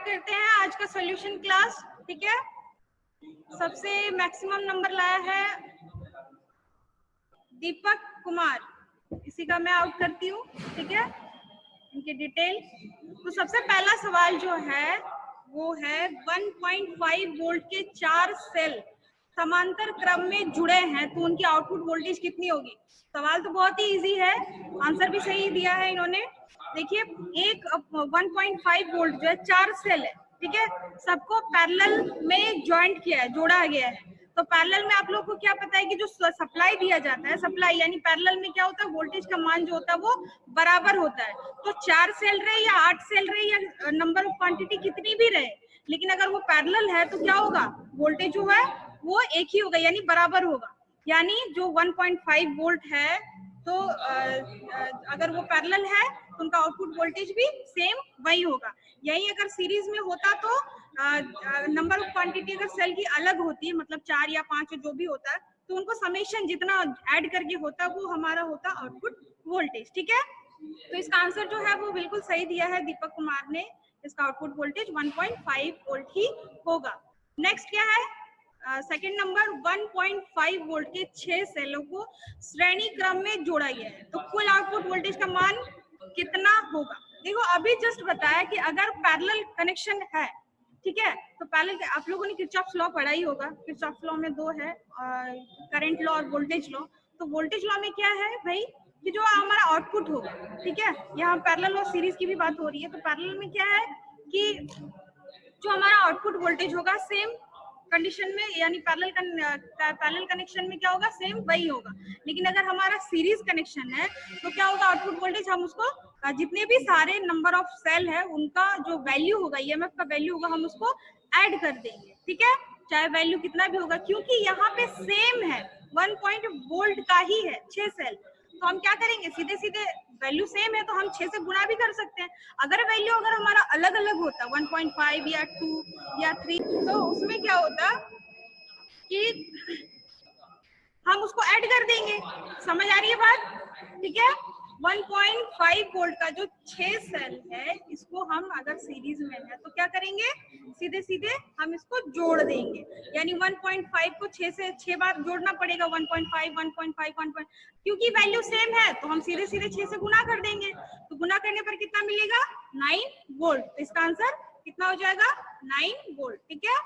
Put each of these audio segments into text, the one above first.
Start करते हैं आज का सॉल्यूशन क्लास। ठीक है, सबसे मैक्सिमम नंबर लाया है दीपक कुमार, इसी का मैं आउट करती हूँ। ठीक है, इनकी डिटेल। तो सबसे पहला सवाल जो है वो है 1.5 वोल्ट के 4 सेल समांतर क्रम में जुड़े हैं तो उनकी आउटपुट वोल्टेज कितनी होगी। सवाल तो बहुत ही इजी है, आंसर भी सही दिया है इन्होंने। देखिए, एक 1.5 वोल्ट जो है 4 सेल है, ठीक है, सबको पैरेलल में ज्वाइंट किया है, जोड़ा गया है। तो पैरेलल में आप लोग को क्या पता है कि जो सप्लाई दिया जाता है, सप्लाई यानी पैरेलल में क्या होता है, वोल्टेज का मान जो होता है वो बराबर होता है। तो 4 सेल रहे या 8 सेल रहे या नंबर ऑफ क्वांटिटी कितनी भी रहे, लेकिन अगर वो पैरेलल है तो क्या होगा, वोल्टेज जो है वो एक ही होगा यानी बराबर होगा। यानी जो 1.5 वोल्ट है तो अगर वो पैरेलल है तो उनका आउटपुट वोल्टेज भी सेम वही होगा। यही अगर सीरीज में होता तो नंबर ऑफ क्वांटिटी अगर सेल की अलग होती है, मतलब 4 या 5 जो भी होता है, तो उनको समेशन जितना ऐड करके होता वो हमारा होता आउटपुट वोल्टेज। ठीक है, तो इसका आंसर जो है वो बिल्कुल सही दिया है दीपक कुमार ने, इसका आउटपुट वोल्टेज 1.5 वोल्ट ही होगा। नेक्स्ट क्या है, सेकंड नंबर, 1.5 वोल्ट के 6 सेलों को श्रेणी क्रम में जोड़ा गया है तो कुल आउटपुट वोल्टेज का मान कितना होगा। देखो, अभी जस्ट बताया कि अगर पैरेलल कनेक्शन है, ठीक है, तो पैरेलल, आप लोगों ने किरचॉफ्स लॉ पढ़ा ही होगा। किरचॉफ्स लॉ में दो है, करंट लॉ और वोल्टेज लॉ। तो वोल्टेज लॉ में क्या है भाई कि जो हमारा आउटपुट होगा, ठीक है, यहाँ पैरेलल और सीरीज की भी बात हो रही है, तो पैरेलल में क्या है कि जो हमारा आउटपुट वोल्टेज होगा सेम कंडीशन में, यानी पैरेलल कनेक्शन में क्या होगा, सेम वही होगा। लेकिन अगर हमारा सीरीज कनेक्शन है तो क्या होगा, आउटपुट वोल्टेज हम उसको जितने भी सारे नंबर ऑफ सेल है उनका जो वैल्यू होगा, ईएमएफ का वैल्यू होगा, हम उसको ऐड कर देंगे। ठीक है, चाहे वैल्यू कितना भी होगा, क्योंकि यहाँ पे सेम है, 1 वोल्ट का ही है 6 सेल, तो हम क्या करेंगे, सीधे सीधे वैल्यू सेम है तो हम 6 से गुणा भी कर सकते हैं। अगर वैल्यू अगर हमारा अलग अलग होता, 1.5 या 2 या 3, तो उसमें क्या होता कि हम उसको ऐड कर देंगे। समझ आ रही है बात? ठीक है, 1.5 वोल्ट का जो 6 सेल है, इसको हम अगर सीरीज में है तो क्या करेंगे, सीधे सीधे हम इसको जोड़ देंगे। यानी 1.5 को 6 से 6 बार जोड़ना पड़ेगा, 1.5 1.5 1. क्योंकि वैल्यू सेम है तो हम सीधे सीधे 6 से गुना कर देंगे। तो गुना करने पर कितना मिलेगा, 9 वोल्ट। तो इसका आंसर कितना हो जाएगा, 9 वोल्ट। ठीक है,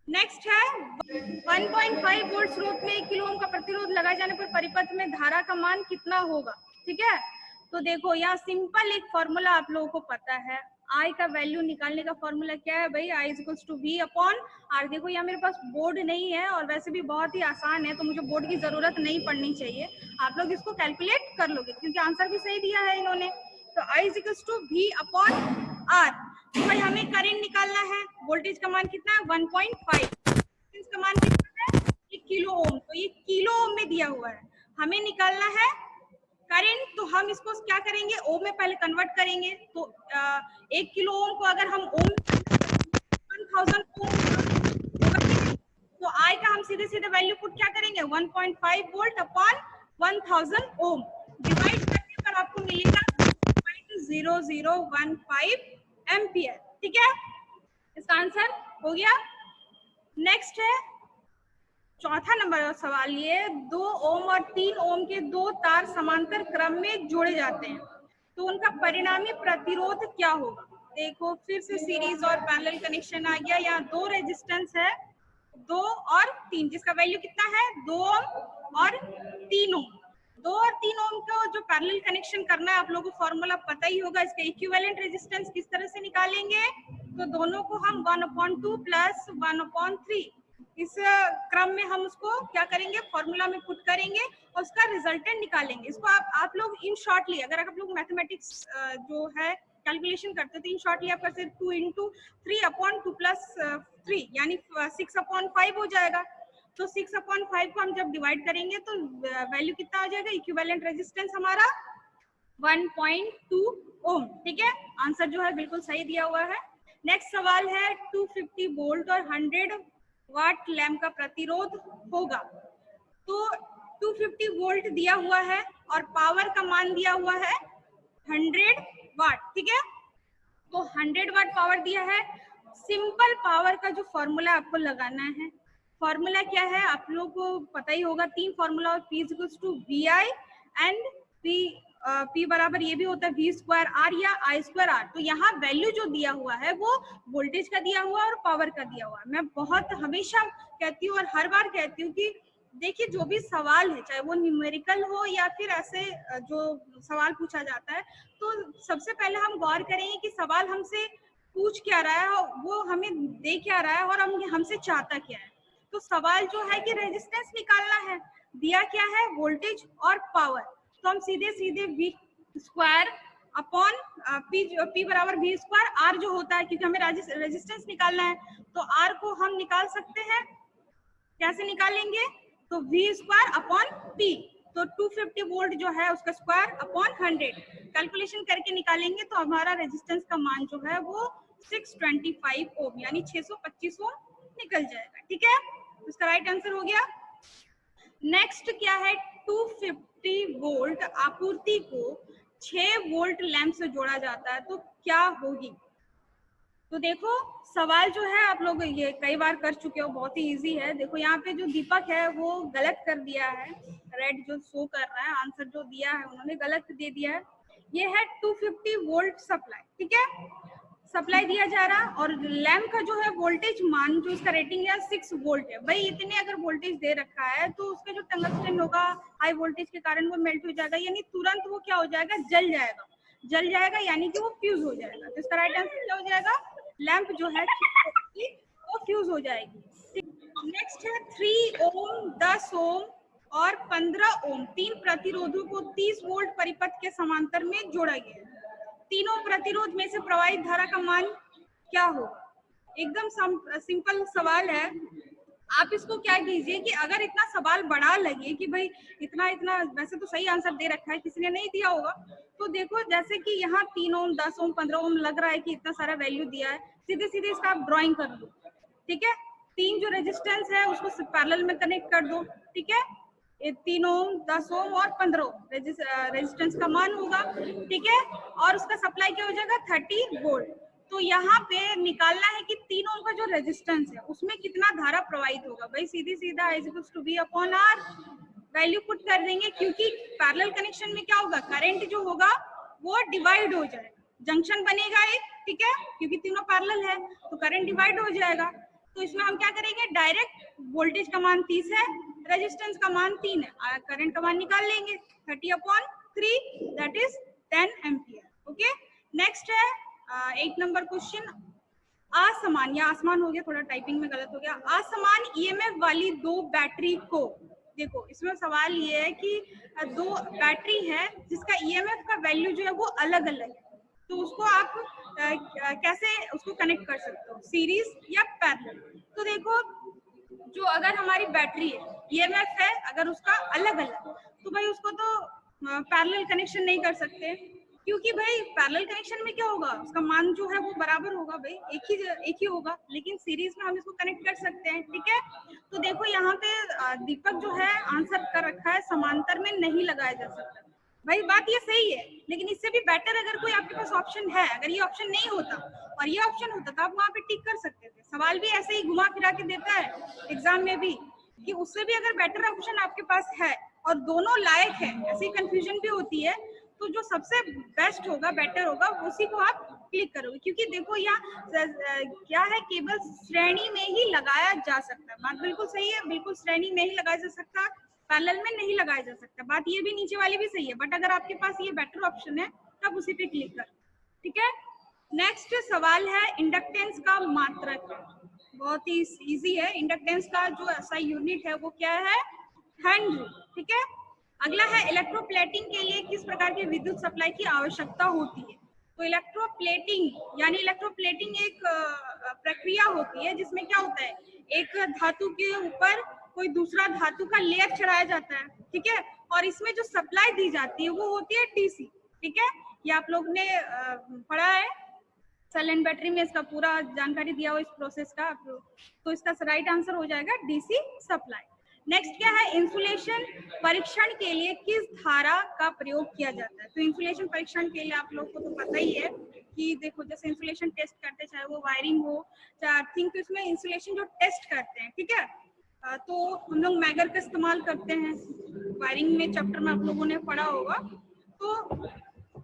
नेक्स्ट है 1.5 वोल्ट स्रोत में 1 किलो ओम का प्रतिरोध लगाए जाने पर परिपथ में धारा का मान कितना होगा। ठीक है, तो देखो यहाँ सिंपल एक फॉर्मूला आप लोगों को पता है, आई का वैल्यू निकालने का फॉर्मूला क्या है भाई, I equals to V upon R. देखो यहाँ मेरे पास बोर्ड नहीं है और वैसे भी बहुत ही आसान है तो मुझे बोर्ड की जरूरत नहीं पड़नी चाहिए, आप लोग इसको कैलकुलेट कर लोगे क्योंकि आंसर भी सही दिया है इन्होंने। तो I equals to V upon R. तो भाई हमें करंट निकालना है, वोल्टेज का मान कितना है 1.5, का मान कितना है 1 किलो ओम, तो ये किलो ओम में दिया हुआ है, हमें निकालना है करंट। तो हम इसको क्या करेंगे, ओम में पहले कन्वर्ट करेंगे। तो 1 किलो ओम को अगर हम ओम 1000 ओम, तो आई का हम सीधे सीधे वैल्यू पुट क्या करेंगे, 1.5 वोल्ट अपॉन 1000 ओम, डिवाइड करने पर आपको मिलेगा 0.0015 एम्पियर। ठीक है, इसका आंसर हो गया। नेक्स्ट है चौथा नंबर सवाल, ये 2 ओम और 3 ओम के 2 तार समांतर क्रम में जोड़े जाते हैं तो उनका परिणामी प्रतिरोध क्या होगा। देखो फिर से सीरीज और पैरेलल कनेक्शन आ गया, यहाँ 2 रेजिस्टेंस है, 2 और 3, जिसका वैल्यू कितना है 2 ओम और 3 ओम। 2 और 3 ओम का जो पैरेलल कनेक्शन करना है, आप लोगों को फॉर्मूला पता ही होगा, इसका इक्विवेलेंट रेजिस्टेंस किस तरह से निकालेंगे, तो दोनों को हम 1/2 प्लस 1/3 इस क्रम में हम उसको क्या करेंगे, फॉर्मूला में पुट करेंगे और उसका रिजल्टेंट निकालेंगे। इसको आप लोग इन शॉर्टली, अगर आप लोग मैथमेटिक्स जो है कैलकुलेशन करते थे, इन शॉर्टली आप करते 2 × 3/2 + 3 यानी 6/5 हो जाएगा। तो 6/5 को हम जब डिवाइड करेंगे तो वैल्यू कितना आ जाएगा, इक्विवेलेंट रेजिस्टेंस हमारा 1.2 ओम। ठीक है, आंसर जो है बिल्कुल सही दिया हुआ है। नेक्स्ट सवाल है 250 वोल्ट और 100 वाट लैंप का प्रतिरोध होगा। तो 250 वोल्ट दिया हुआ है और पावर का मान दिया हुआ है 100 वाट। ठीक है, तो 100 वाट पावर दिया है सिंपल पावर का जो फॉर्मूला आपको लगाना है, फॉर्मूला क्या है आप लोग को पता ही होगा, 3 फॉर्मूला और P equals to VI and P बराबर ये भी होता है V स्क्वायर R या I स्क्वायर R। तो यहाँ वैल्यू जो दिया हुआ है वो वोल्टेज का दिया हुआ है और पावर का दिया हुआ है। मैं बहुत हमेशा कहती हूँ और हर बार कहती हूँ कि देखिए जो भी सवाल है, चाहे वो न्यूमेरिकल हो या फिर ऐसे जो सवाल पूछा जाता है, तो सबसे पहले हम गौर करेंगे कि सवाल हमसे पूछ क्या रहा है, वो हमें दे क्या रहा है और हमसे चाहता क्या है। तो सवाल जो है कि रेजिस्टेंस निकालना है, दिया क्या है वोल्टेज और पावर, तो हम सीधे सीधे V स्क्वायर अपॉन P बराबर V स्क्वायर R जो होता है, क्योंकि हमें रेजिस्टेंस निकालना है तो R को हम निकाल सकते हैं। कैसे निकालेंगे? तो V स्क्वायर अपॉन P, तो 250 वोल्ट जो है उसका स्क्वायर अपॉन 100 कैलकुलेशन करके निकालेंगे तो हमारा रेजिस्टेंस का मान जो है वो 625 ओम यानी 625 ओम निकल जाएगा। ठीक है, इसका राइट आंसर हो गया। नेक्स्ट क्या है, 250 वोल्ट आपूर्ति को 6 वोल्ट लैंप से जोड़ा जाता है तो क्या होगी? तो देखो सवाल जो है आप लोग ये कई बार कर चुके हो, बहुत ही इजी है। देखो यहाँ पे जो दीपक है वो गलत कर दिया है, रेड जो शो कर रहा है, आंसर जो दिया है उन्होंने गलत दे दिया है। ये है 250 वोल्ट सप्लाई, ठीक है, सप्लाई दिया जा रहा, और लैम्प का जो है वोल्टेज मान जो इसका रेटिंग है 6 वोल्ट है। भाई इतने अगर वोल्टेज दे रखा है तो उसका जो टंगस्टन होगा हाई वोल्टेज के कारण वो मेल्ट हो जाएगा, यानी तुरंत वो क्या हो जाएगा, जल जाएगा, जल जाएगा यानी कि वो फ्यूज हो जाएगा। तो इसका राइट आंसर क्या हो जाएगा, लैंप जो है वो फ्यूज हो जाएगी। नेक्स्ट है 3 ओम, 10 ओम और 15 ओम, 3 प्रतिरोधों को 30 वोल्ट परिपथ के समांतर में जोड़ा गया है। तीनों प्रतिरोध में से प्रवाहित धारा का मान क्या होगा? एकदम सिंपल सवाल है। आप इसको क्या कीजिए कि अगर इतना सवाल बड़ा लगे कि भाई इतना इतना, वैसे तो सही आंसर दे रखा है, किसी ने नहीं दिया होगा, तो देखो जैसे कि यहाँ 3 ओम, 10 ओम, 15 ओम लग रहा है कि इतना सारा वैल्यू दिया है, सीधे सीधे इसका आप ड्रॉइंग कर दो। ठीक है, 3 जो रेजिस्टेंस है उसको पैरेलल में कनेक्ट कर दो। ठीक है, 3 ओम, 10 ओम और 15 ओम रेजिस्टेंस का मान होगा। ठीक है, और उसका सप्लाई क्या हो जाएगा 30 वोल्ट। तो यहाँ पे निकालना है कि 3 ओम का जो रेजिस्टेंस है उसमें कितना धारा प्रवाहित होगा। भाई सीधी सीधा I equals to V upon R value put कर देंगे, क्योंकि पैरेलल कनेक्शन में क्या होगा, करंट जो होगा वो डिवाइड हो जाएगा, जंक्शन बनेगा एक, ठीक है, क्योंकि तीनों पैरेलल है तो करंट डिवाइड हो जाएगा। तो इसमें हम क्या करेंगे, डायरेक्ट वोल्टेज का मान 30 है, रेजिस्टेंस का मान 3 है, करंट का मान निकाल लेंगे 30 upon 3 that is 10 ampere. Okay, next है 8 नंबर क्वेश्चन, असमान या आसमान हो गया, थोड़ा टाइपिंग में गलत हो गया, असमान ईएमएफ वाली 2 बैटरी को, देखो इसमें सवाल ये है कि 2 बैटरी है जिसका ईएमएफ का वैल्यू जो है वो अलग अलग है, तो उसको आप कैसे उसको कनेक्ट कर सकते हो, सीरीज या पैरेलल। तो देखो जो अगर हमारी बैटरी है, ईएमएफ है अगर उसका अलग अलग, तो भाई उसको तो पैरेलल कनेक्शन नहीं कर सकते, क्योंकि भाई पैरेलल कनेक्शन में क्या होगा, उसका मान जो है वो बराबर होगा, भाई एक ही होगा, लेकिन सीरीज में हम इसको कनेक्ट कर सकते हैं। ठीक है, तो देखो यहाँ पे दीपक जो है आंसर कर रखा है समांतर में नहीं लगाया जा सकता। भाई बात ये सही है, लेकिन इससे भी बेटर अगर कोई आपके पास ऑप्शन है, अगर ये ऑप्शन नहीं होता और ये ऑप्शन होता तो आप वहाँ पे टिक कर सकते थे। सवाल भी ऐसे ही घुमा फिरा के देता है एग्जाम में भी, कि उससे भी अगर बेटर ऑप्शन आपके पास है और दोनों लायक है, ऐसी कंफ्यूजन भी होती है, तो जो सबसे बेस्ट होगा, बेटर होगा, उसी को आप क्लिक करोगे। क्योंकि देखो यहाँ क्या है, केवल श्रेणी में ही लगाया जा सकता है, बात बिल्कुल सही है, बिल्कुल श्रेणी में ही लगाया जा सकता, पैरेलल में नहीं लगाया जा सकता, बात ये भी नीचे वाली भी सही है, बट अगर आपके पास ये बेटर ऑप्शन है तब उसी पे क्लिक कर। ठीक है, नेक्स्ट सवाल है इंडक्टेंस का मात्रक, बहुत ही इजी है। इंडक्टेंस का जो ऐसा यूनिट है वो क्या है, हेनरी। ठीक है, अगला है इलेक्ट्रोप्लेटिंग के लिए किस प्रकार की विद्युत सप्लाई की आवश्यकता होती है। तो इलेक्ट्रोप्लेटिंग यानी इलेक्ट्रोप्लेटिंग एक प्रक्रिया होती है जिसमें क्या होता है, एक धातु के ऊपर कोई दूसरा धातु का लेयर चढ़ाया जाता है। ठीक है, और इसमें जो सप्लाई दी जाती है वो होती है डीसी। ठीक है, ये आप लोग ने पढ़ा है, सेल एंड बैटरी में इसका पूरा जानकारी दिया हुआ इस प्रोसेस का, तो इसका राइट आंसर हो जाएगा डीसी सप्लाई। नेक्स्ट क्या है, इंसुलेशन परीक्षण के लिए किस धारा का प्रयोग किया जाता है। तो इंसुलेशन परीक्षण के लिए आप लोग को तो पता ही है कि देखो जैसे इंसुलेशन टेस्ट करते हैं, चाहे वो वायरिंग हो चाहे अर्थिंग, तो इसमें इंसुलेशन जो टेस्ट करते हैं, ठीक है, तो हम लोग मैगर का इस्तेमाल करते हैं। वायरिंग में चैप्टर में आप लोगों ने पढ़ा होगा, तो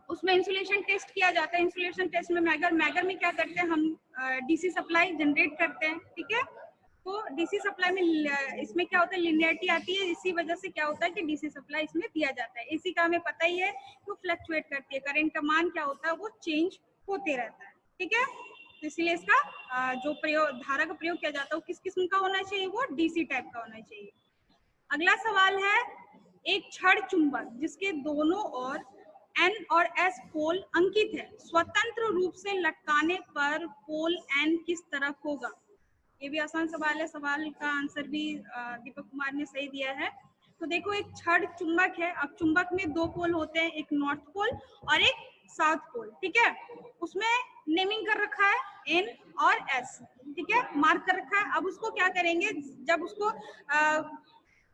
उसमें इंसुलेशन टेस्ट किया जाता है। इंसुलेशन टेस्ट में मैगर में क्या करते हैं, हम डीसी सप्लाई जनरेट करते हैं, ठीक है। तो डीसी सप्लाई में इसमें क्या होता है, लिनियरिटी आती है, इसी वजह से क्या होता है कि डीसी सप्लाई इसमें दिया जाता है। इसी का हमें पता ही है वो फ्लक्चुएट करती है, करंट का मान क्या होता है वो चेंज होते रहता है, ठीक है। तो इसलिए इसका जो प्रयोग, धारा का प्रयोग किया जाता है वो किस किस्म का होना चाहिए, वो डीसी टाइप का होना चाहिए। अगला सवाल है, एक छड़ चुंबक जिसके दोनों ओर N और S पोल अंकित है, स्वतंत्र रूप से लटकाने पर पोल N किस तरफ होगा। ये भी आसान सवाल है, सवाल का आंसर भी दीपक कुमार ने सही दिया है। तो देखो एक छड़ चुंबक है, अब चुंबक में दो पोल होते हैं, एक नॉर्थ पोल और एक साउथ पोल, ठीक है। उसमें नेमिंग कर रखा है N और S, ठीक है, मार्क कर रखा है। अब उसको क्या करेंगे, जब उसको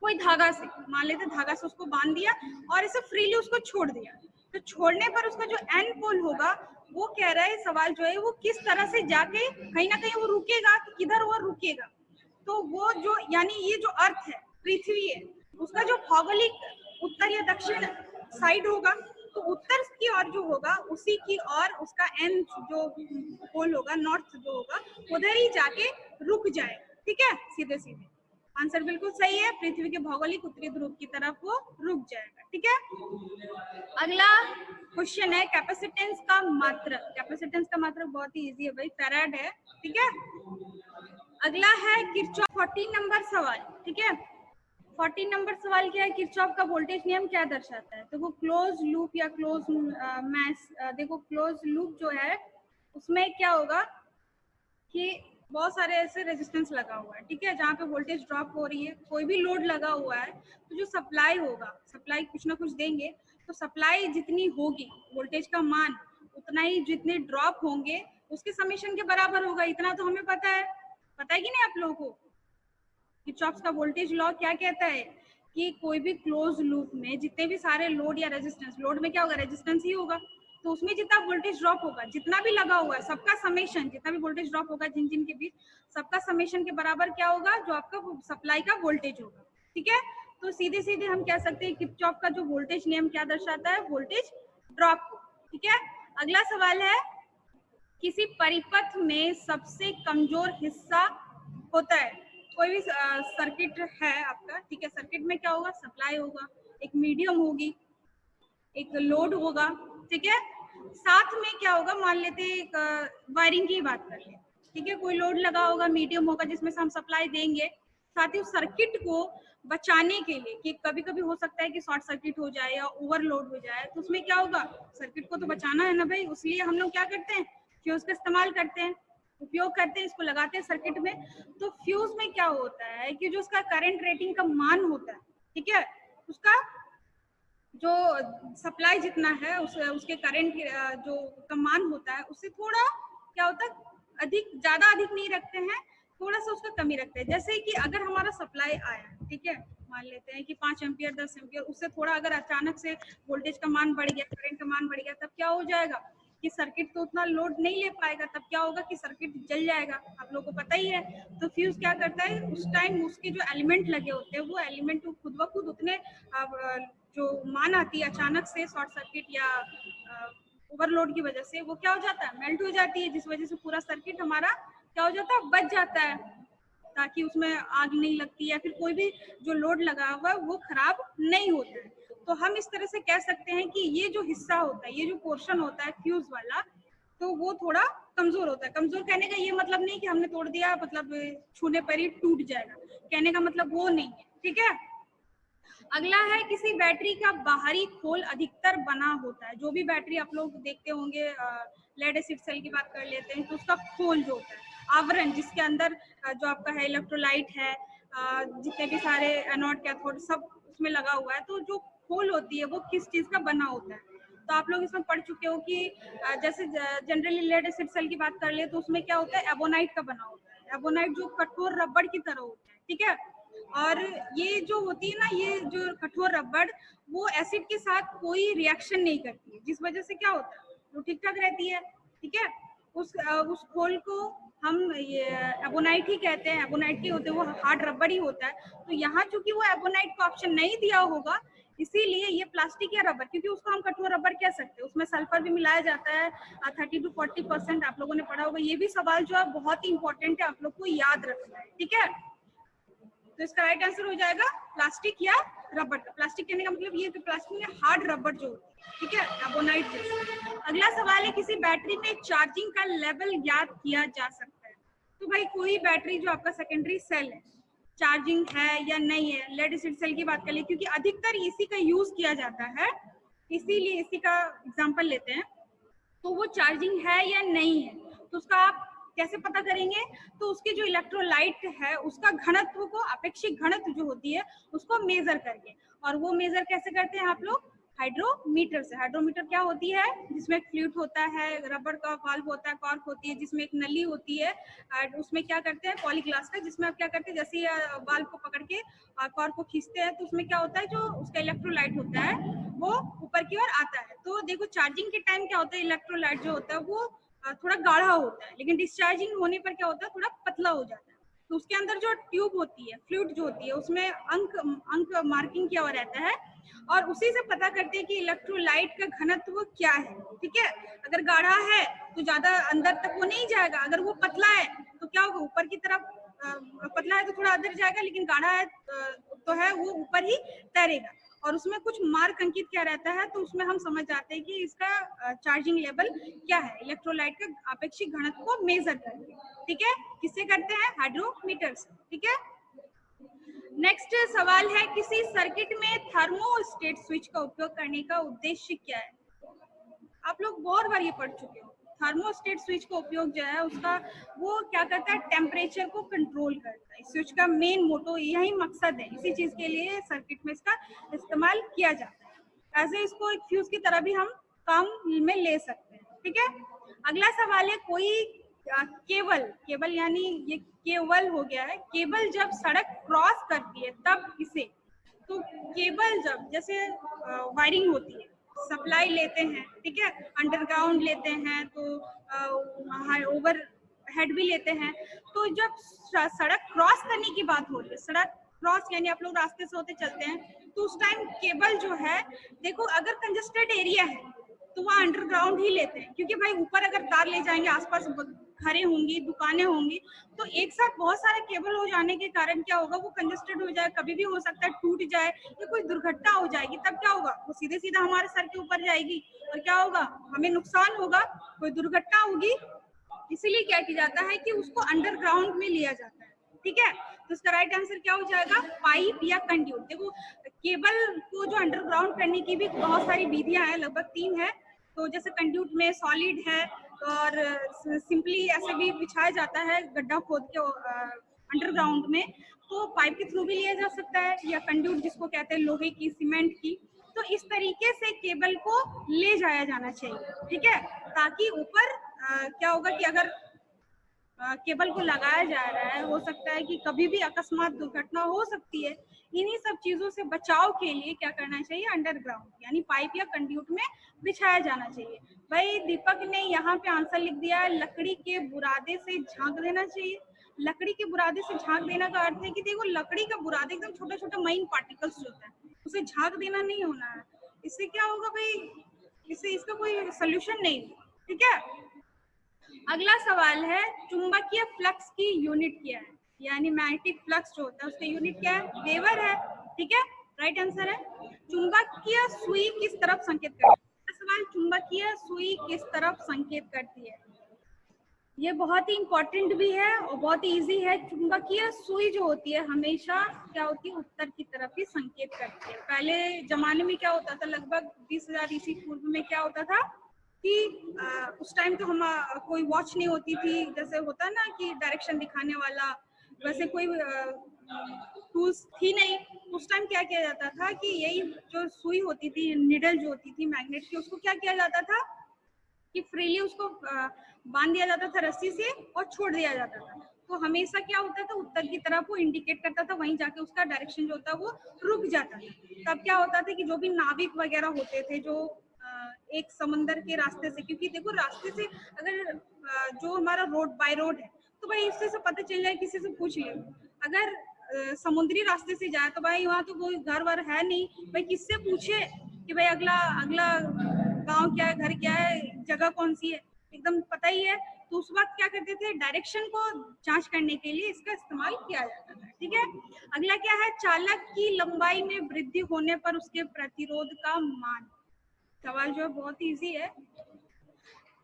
कोई धागा से, मान लेते धागा से उसको बांध दिया और इसे फ्रीली उसको छोड़ दिया, तो छोड़ने पर उसका जो एन पोल होगा वो कह रहा है, सवाल जो है वो किस तरह से जाके कहीं ना कहीं वो रुकेगा, तो किधर वो रुकेगा। तो वो जो यानी ये जो अर्थ है, पृथ्वी है, उसका जो भौगोलिक उत्तर या दक्षिण साइड होगा, तो उत्तर की ओर जो होगा उसी की ओर उसका एन जो पोल होगा, नॉर्थ जो होगा, उधर ही जाके रुक जाएगा, ठीक है, सीधे सीधे। आंसर बिल्कुल सही है, पृथ्वी के भौगोलिक उत्तरी ध्रुव की तरफ वो रुक जाएगा, ठीक है। अगला क्वेश्चन है, कैपेसिटेंस का मात्रक। कैपेसिटेंस का मात्रक बहुत ही इजी है भाई, फैराड है, ठीक है। अगला है किरचॉफ, 14 नंबर सवाल, ठीक है। 14 नंबर सवाल क्या है, किरचॉफ का वोल्टेज नियम क्या दर्शाता है। तो वो क्लोज लूप या क्लोज मैश, देखो क्लोज लूप जो है उसमें क्या होगा कि बहुत सारे ऐसे रेजिस्टेंस लगा हुआ है, ठीक है, जहाँ पे वोल्टेज ड्रॉप हो रही है, कोई भी लोड लगा हुआ है, तो जो सप्लाई होगा, सप्लाई कुछ ना कुछ देंगे, तो सप्लाई जितनी होगी वोल्टेज का मान उतना ही, जितने ड्रॉप होंगे उसके समेशन के बराबर होगा। इतना तो हमें पता है कि नहीं आप लोगों को। किरचॉफ का वोल्टेज लॉ क्या कहता है कि कोई भी क्लोज लूप में जितने भी सारे लोड या रेजिस्टेंस, लोड में क्या होगा, रेजिस्टेंस ही होगा, तो उसमें जितना वोल्टेज ड्रॉप होगा, जितना भी लगा हुआ है, सबका समेशन, जितना भी वोल्टेज ड्रॉप होगा जिन जिन के बीच, सबका समेशन के बराबर क्या होगा, जो आपका सप्लाई का वोल्टेज होगा, ठीक है। तो सीधे सीधे हम कह सकते हैं किरचॉफ का जो वोल्टेज नियम क्या दर्शाता है, वोल्टेज ड्रॉप को, ठीक है। अगला सवाल है, किसी परिपथ में सबसे कमजोर हिस्सा होता है। कोई भी सर्किट है आपका, ठीक है, सर्किट में क्या होगा, सप्लाई होगा, एक मीडियम होगी, एक लोड होगा, ठीक है, साथ में क्या होगा, मान लेते एक वायरिंग की बात कर ले, ठीक है, कोई लोड लगा होगा, मीडियम होगा जिसमें से हम सप्लाई देंगे, साथ ही उस सर्किट को बचाने के लिए कि कभी कभी हो सकता है कि शॉर्ट सर्किट हो जाए या ओवरलोड हो जाए, तो उसमें क्या होगा, सर्किट को तो बचाना है ना भाई, इसलिए हम लोग क्या करते हैं, फ्यूज का इस्तेमाल करते हैं, उपयोग करते हैं, इसको लगाते हैं सर्किट में। तो फ्यूज में क्या होता है कि जो उसका करंट रेटिंग का मान होता है, ठीक है, उसका जो सप्लाई जितना है उसके करंट जो का मान होता है उससे थोड़ा क्या होता है, अधिक, ज्यादा अधिक नहीं रखते हैं, थोड़ा सा उसका कमी रखते हैं। जैसे कि अगर हमारा सप्लाई आया, ठीक है, मान लेते हैं कि 5 एम्पियर 10 एम्पियर, उससे थोड़ा अगर अचानक से वोल्टेज का मान बढ़ गया, करंट का मान बढ़ गया, तब क्या हो जाएगा कि सर्किट तो उतना लोड नहीं ले पाएगा, तब क्या होगा कि सर्किट जल जाएगा, आप लोगों को पता ही है। तो फ्यूज क्या करता है, उस टाइम उसके जो एलिमेंट लगे होते हैं वो एलिमेंट खुद ब खुद उतने जो मान आती है अचानक से शॉर्ट सर्किट या ओवरलोड की वजह से, वो क्या हो जाता है, मेल्ट हो जाती है, जिस वजह से पूरा सर्किट हमारा क्या हो जाता है, बच जाता है, ताकि उसमें आग नहीं लगती या फिर कोई भी जो लोड लगा हुआ है वो खराब नहीं होता है। तो हम इस तरह से कह सकते हैं कि ये जो हिस्सा होता है, ये जो पोर्शन होता है फ्यूज वाला, तो वो थोड़ा कमजोर होता है। कमजोर कहने का ये मतलब नहीं कि हमने तोड़ दिया मतलब छूने पर ही टूट जाएगा, कहने का मतलब वो नहीं है, ठीक है। अगला है, किसी बैटरी का बाहरी खोल अधिकतर बना होता है। जो भी बैटरी आप लोग देखते होंगे, लेड एसिड सेल की बात कर लेते हैं, तो उसका खोल जो होता है, आवरण, जिसके अंदर जो आपका है इलेक्ट्रोलाइट है, जितने भी सारे एनोड कैथोड सब उसमें लगा हुआ है, तो जो खोल होती है वो किस चीज का बना होता है। तो आप लोग इसमें पढ़ चुके हो कि जैसे जनरली लेड एसिड सेल की बात कर ले तो उसमें क्या होता है, एबोनाइट का बना होता है। एबोनाइट जो कठोर रबड़ की तरह होता है, ठीक है। और ये जो होती है ना, ये जो कठोर रबड़, वो एसिड के साथ कोई रिएक्शन नहीं करती है, जिस वजह से क्या होता है, वो ठीक ठाक रहती है। ठीक है, उस खोल को हम ये एबोनाइट ही कहते हैं, एबोनाइट के होते हैं, वो हार्ड रबड़ ही होता है। तो यहाँ चूंकि वो एबोनाइट का ऑप्शन नहीं दिया होगा, इसीलिए ये प्लास्टिक या रबर, क्योंकि उसको हम कठोर रबर कह सकते हैं, उसमें सल्फर भी मिलाया जाता है 30 to 40%, आप लोगों ने पढ़ा होगा। ये भी सवाल जो है बहुत ही इंपॉर्टेंट है, आप लोग को याद रखना है। ठीक है, तो इसका राइट आंसर हो जाएगा प्लास्टिक या रबर। प्लास्टिक कहने का मतलब ये कि प्लास्टिक में हार्ड रबर जो होती है, ठीक है, एबोनाइट जैसे। अगला सवाल है, किसी बैटरी में चार्जिंग का लेवल ज्ञात किया जा सकता है। तो भाई कोई बैटरी जो आपका सेकेंडरी सेल है, चार्जिंग है या नहीं है, लेड एसिड सेल की बात कर ले, क्योंकि अधिकतर इसी का यूज किया जाता है, इसीलिए इसी का एग्जाम्पल लेते हैं। तो वो चार्जिंग है या नहीं है, तो उसका आप कैसे पता करेंगे, तो उसके जो इलेक्ट्रोलाइट है उसका घनत्व को, अपेक्षित घनत्व जो होती है उसको मेजर करके, और वो मेजर कैसे करते हैं आप लोग, हाइड्रोमीटर से। हाइड्रोमीटर क्या होती है, जिसमें एक फ्लूइड होता है, रबर का वाल्व होता है, कॉर्क होती है, जिसमें एक नली होती है, उसमें क्या करते हैं, पॉलीग्लास का, जिसमें आप क्या करते हैं, जैसे वाल्व को पकड़ के कॉर्क को खींचते हैं, तो उसमें क्या होता है, जो उसका इलेक्ट्रोलाइट होता है वो ऊपर की ओर आता है। तो देखो चार्जिंग के टाइम क्या होता है, इलेक्ट्रोलाइट जो होता है वो थोड़ा गाढ़ा होता है, लेकिन डिस्चार्जिंग होने पर क्या होता है, थोड़ा पतला हो जाता है। तो उसके अंदर जो ट्यूब होती है, फ्लूइड जो होती है, उसमें अंक मार्किंग किया हुआ रहता है, और उसी से पता करते हैं कि इलेक्ट्रोलाइट का घनत्व क्या है। ठीक है, अगर गाढ़ा है तो ज्यादा अंदर तक वो नहीं जाएगा, अगर वो पतला है तो क्या होगा, ऊपर की तरफ, पतला है तो थोड़ा अंदर जाएगा, लेकिन गाढ़ा है तो है वो ऊपर ही तैरेगा। और उसमें कुछ मार्क अंकित क्या रहता है, तो उसमें हम समझ जाते हैं कि इसका चार्जिंग लेवल क्या है, इलेक्ट्रोलाइट का अपेक्षित घनत्व को मेजर करके। ठीक है, किससे करते हैं, हाइड्रोमीटर से। ठीक है, नेक्स्ट सवाल है, किसी सर्किट में थर्मोस्टेट स्विच का उपयोग करने का उद्देश्य क्या है। आप लोग बहुत बार ये पढ़ चुके हो। थर्मोस्टेट स्विच का उपयोग जो है उसका, वो क्या करता है, टेम्परेचर को कंट्रोल करता है। स्विच का मेन मोटो यही मकसद है, इसी चीज के लिए सर्किट में इसका इस्तेमाल किया जाता है। ऐसे इसको एक फ्यूज की तरह भी हम काम में ले सकते हैं। ठीक है, अगला सवाल है, कोई केबल, केबल यानी ये केबल हो गया है, केबल जब सड़क क्रॉस करती है तब इसे, तो केबल जब जैसे वायरिंग होती है, सप्लाई लेते हैं, ठीक है, अंडरग्राउंड लेते हैं, तो ओवर हेड भी लेते हैं, तो जब सड़क क्रॉस करने की बात हो रही है, सड़क क्रॉस यानी आप लोग रास्ते से होते चलते हैं, तो उस टाइम केबल जो है, देखो अगर कंजेस्टेड एरिया है तो वहाँ अंडरग्राउंड ही लेते हैं, क्योंकि भाई ऊपर अगर तार ले जाएंगे, आसपास घरें होंगी, दुकानें होंगी, तो एक साथ बहुत सारे केबल हो जाने के कारण क्या होगा, वो कंजेस्टेड हो जाए, कभी भी हो सकता है टूट जाए या कोई दुर्घटना हो जाएगी, तब क्या होगा, वो सीधे सीधा हमारे सर के ऊपर जाएगी, और क्या होगा, हमें नुकसान होगा, कोई दुर्घटना होगी। इसीलिए क्या किया जाता है कि उसको अंडरग्राउंड में लिया जाता है। ठीक है, तो इसका राइट आंसर क्या हो जाएगा, पाइप या कंड्यूट। देखो केबल को जो अंडरग्राउंड करने की भी बहुत सारी विधियां हैं, लगभग 3 है। तो जैसे कंड्यूट में सॉलिड है, और सिंपली ऐसे भी बिछाया जाता है गड्ढा खोद के अंडरग्राउंड में, तो पाइप के थ्रू भी लिया जा सकता है, या कंड्यूट जिसको कहते हैं लोहे की, सीमेंट की। तो इस तरीके से केबल को ले जाया जाना चाहिए। ठीक है, ताकि ऊपर क्या होगा कि अगर केबल को लगाया जा रहा है, हो सकता है कि कभी भी अकस्मात दुर्घटना हो सकती है। इन्हीं सब चीजों से बचाव के लिए क्या करना चाहिए, अंडरग्राउंड यानी पाइप या कंड्यूट में बिछाया जाना चाहिए। भाई दीपक ने यहाँ पे आंसर लिख दिया है, लकड़ी के बुरादे से झांक देना चाहिए। लकड़ी के बुरादे से झांक देना का अर्थ है कि देखो लकड़ी का बुरादे एकदम छोटा छोटा माइन पार्टिकल्स जो होता है, उसे झांक देना नहीं होना है। इससे क्या होगा भाई, इससे इसका कोई सोल्यूशन नहीं। ठीक है, अगला सवाल है, चुंबकीय फ्लक्स की यूनिट क्या है, यानी मैग्नेटिक फ्लक्स जो होता है उसका यूनिट क्या है, वेबर है। ठीक है, राइट आंसर है। चुंबकीय सुई किस तरफ संकेत करती है, सवाल चुंबकीय सुई किस तरफ संकेत करती है, ये बहुत ही इंपॉर्टेंट भी है और बहुत ही इजी है। चुंबकीय सुई जो होती है हमेशा क्या होती है, उत्तर की तरफ ही संकेत करती है। पहले जमाने में क्या होता था, लगभग 20,000 ईस्वी पूर्व में क्या होता था कि उस टाइम तो हम कोई वॉच नहीं होती थी, जैसे होता है ना कि डायरेक्शन दिखाने वाला, वैसे कोई टूल्स थी नहीं। उस टाइम क्या किया जाता था कि यही जो सुई होती थी, निडल जो होती थी मैग्नेट की, उसको क्या किया जाता था कि फ्रीली उसको बांध दिया जाता था रस्सी से और छोड़ दिया जाता था। तो हमेशा क्या होता था, उत्तर की तरफ वो इंडिकेट करता था, वहीं जाके उसका डायरेक्शन जो होता है वो रुक जाता था। तब क्या होता था कि जो भी नाविक वगैरह होते थे जो एक समंदर के रास्ते से, क्योंकि देखो रास्ते से अगर जो हमारा रोड बाय रोड है तो भाई उससे से पता चल जाए, किसी से पूछ ले। अगर समुद्री रास्ते से जाए तो भाई वहाँ तो कोई घर वर है नहीं, भाई किससे पूछे कि भाई अगला अगला गांव क्या है, घर क्या है, जगह कौन सी है, एकदम पता ही है। तो उस वक्त क्या करते थे, डायरेक्शन को जांच करने के लिए इसका इस्तेमाल किया जाता था। ठीक है, अगला क्या है, चालक की लंबाई में वृद्धि होने पर उसके प्रतिरोध का मान। सवाल जो है बहुत इजी है।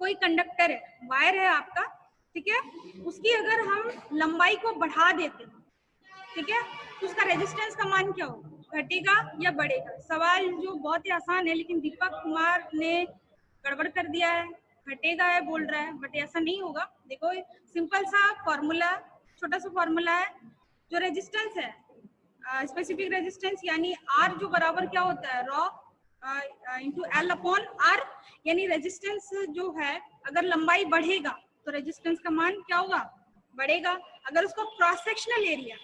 कोई कंडक्टर है, वायर है आपका, ठीक है, उसकी अगर हम लंबाई को बढ़ा देते, ठीक है, तो उसका रेजिस्टेंस का मान क्या होगा, घटेगा या बढ़ेगा। सवाल जो बहुत ही आसान है, लेकिन दीपक कुमार ने गड़बड़ कर दिया है, घटेगा है बोल रहा है, बट ऐसा नहीं होगा। देखो सिंपल सा फॉर्मूला, छोटा सा फॉर्मूला है, जो रेजिस्टेंस है स्पेसिफिक रेजिस्टेंस यानी आर जो बराबर क्या होता है, rho into L upon R, यानी रेजिस्टेंस जो है अगर लंबाई बढ़ेगा तो रेजिस्टेंस का मान क्या होगा, बढ़ेगा। अगर उसका क्रॉस सेक्शनल एरिया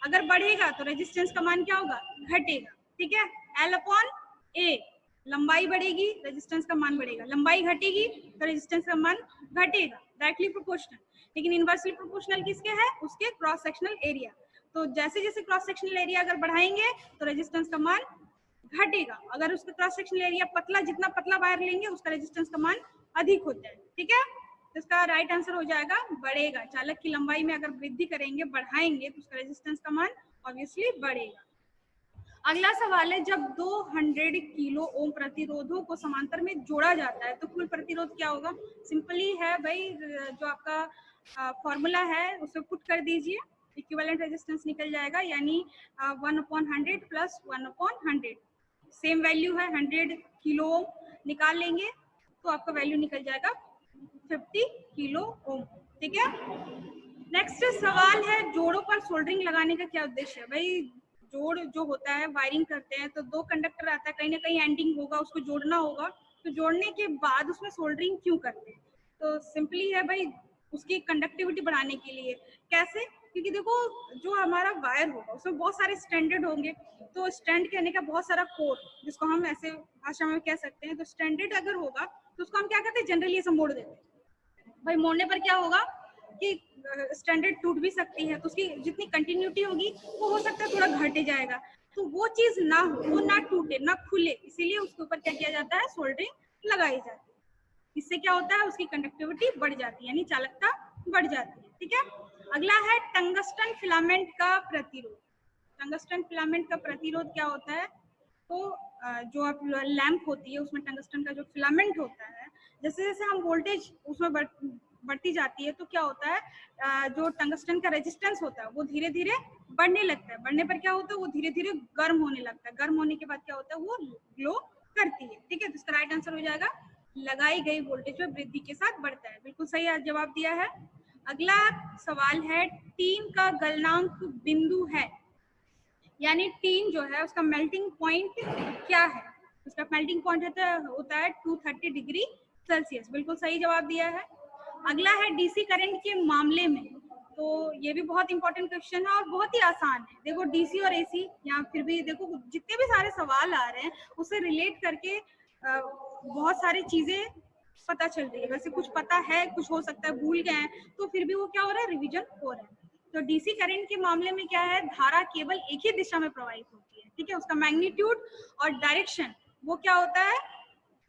अगर बढ़ेगा तो रेजिस्टेंस का मान क्या होगा, घटेगा। ठीक है, एल अपॉन ए, लंबाई बढ़ेगी रेजिस्टेंस का मान बढ़ेगा, लंबाई घटेगी तो रेजिस्टेंस का मान घटेगा, डायरेक्टली प्रोपोर्शनल। लेकिन इनवर्सली प्रोपोर्शनल किसके है, उसके क्रॉस सेक्शनल एरिया। तो जैसे जैसे क्रॉस सेक्शनल एरिया अगर बढ़ाएंगे तो रेजिस्टेंस का मान घटेगा। अगर उसका क्रॉस सेक्शनल एरिया पतला, जितना पतला वायर लेंगे उसका रेजिस्टेंस का मान अधिक होता है। ठीक है, तो इसका राइट आंसर हो जाएगा बढ़ेगा। चालक की लंबाई में अगर वृद्धि करेंगे, बढ़ाएंगे, तो उसका रेजिस्टेंस का मान ऑब्वियसली बढ़ेगा। अगला सवाल है, जब 200 किलो ओम प्रतिरोधों को समांतर में जोड़ा जाता है तो कुल प्रतिरोध क्या होगा। सिंपली है भाई, जो आपका फॉर्मूला है उसे पुट कर दीजिए, इक्विवेलेंट रेजिस्टेंस निकल जाएगा, यानी 1/100 प्लस 1/100, सेम वैल्यू है 100 किलो ओम, निकाल लेंगे तो आपका वैल्यू निकल जाएगा 50 किलो ओम। ठीक है, नेक्स्ट सवाल है, जोड़ों पर सोल्डरिंग लगाने का क्या उद्देश्य है। भाई जोड़ जो होता है, वायरिंग करते हैं तो दो कंडक्टर आता है, कहीं ना कहीं एंडिंग होगा, उसको जोड़ना होगा, तो जोड़ने के बाद उसमें सोल्डरिंग क्यों करते हैं, तो सिंपली है भाई उसकी कंडक्टिविटी बढ़ाने के लिए। कैसे, क्योंकि देखो जो हमारा वायर होगा उसमें बहुत सारे स्टैंडर्ड होंगे, तो स्टैंड कहने का बहुत सारा कोड, जिसको हम ऐसे भाषा में कह सकते हैं, तो स्टैंडर्ड अगर होगा तो उसको हम क्या कहते हैं, जनरली ऐसे मोड़ देते हैं। भाई मोड़ने पर क्या होगा कि स्टैंडर्ड टूट भी सकती है, तो उसकी जितनी कंटिन्यूटी होगी वो हो सकता है थोड़ा घटे जाएगा, तो वो चीज ना हो, वो ना टूटे ना खुले, इसीलिए उसके ऊपर क्या किया जाता है, सोल्डरिंग लगाई जाती है। इससे क्या होता है, उसकी कंडक्टिविटी बढ़ जाती है, यानी चालकता बढ़ जाती है। ठीक है, अगला है टंगस्टन फिलामेंट का प्रतिरोध। टंगस्टन फिलामेंट का प्रतिरोध क्या होता है, तो जो आप लैंप होती है उसमें टंगस्टन का जो फिलामेंट होता है, जैसे जैसे हम वोल्टेज उसमें बढ़ती जाती है तो क्या होता है, जो टंगस्टन का रेजिस्टेंस होता है वो धीरे धीरे बढ़ने लगता है। बढ़ने पर क्या होता है, वो धीरे धीरे गर्म होने लगता है, गर्म होने के बाद क्या होता है, वो ग्लो करती है। ठीक है, तो इसका राइट आंसर हो जाएगा लगाई गई वोल्टेज में वृद्धि के साथ बढ़ता है। बिल्कुल सही जवाब दिया है। अगला सवाल है, टीन का गलनांक बिंदु है, यानी टीन जो है उसका मेल्टिंग पॉइंट क्या है, उसका मेल्टिंग पॉइंट होता है 230 डिग्री सेल्सियस। बिल्कुल सही जवाब दिया है। अगला है, डीसी करंट के मामले में, तो ये भी बहुत इंपॉर्टेंट क्वेश्चन है और बहुत ही आसान है। देखो डीसी और एसी, या फिर भी देखो जितने भी सारे सवाल आ रहे हैं उससे रिलेट करके बहुत सारी चीजें पता चल रही है। वैसे कुछ पता है, कुछ हो सकता है भूल गए हैं, तो फिर भी वो क्या हो रहा है, रिवीजन हो रहा है। तो डीसी करंट के मामले में क्या है, धारा केवल एक ही दिशा में प्रवाहित होती है। ठीक है, उसका मैग्नीट्यूड और डायरेक्शन वो क्या होता है,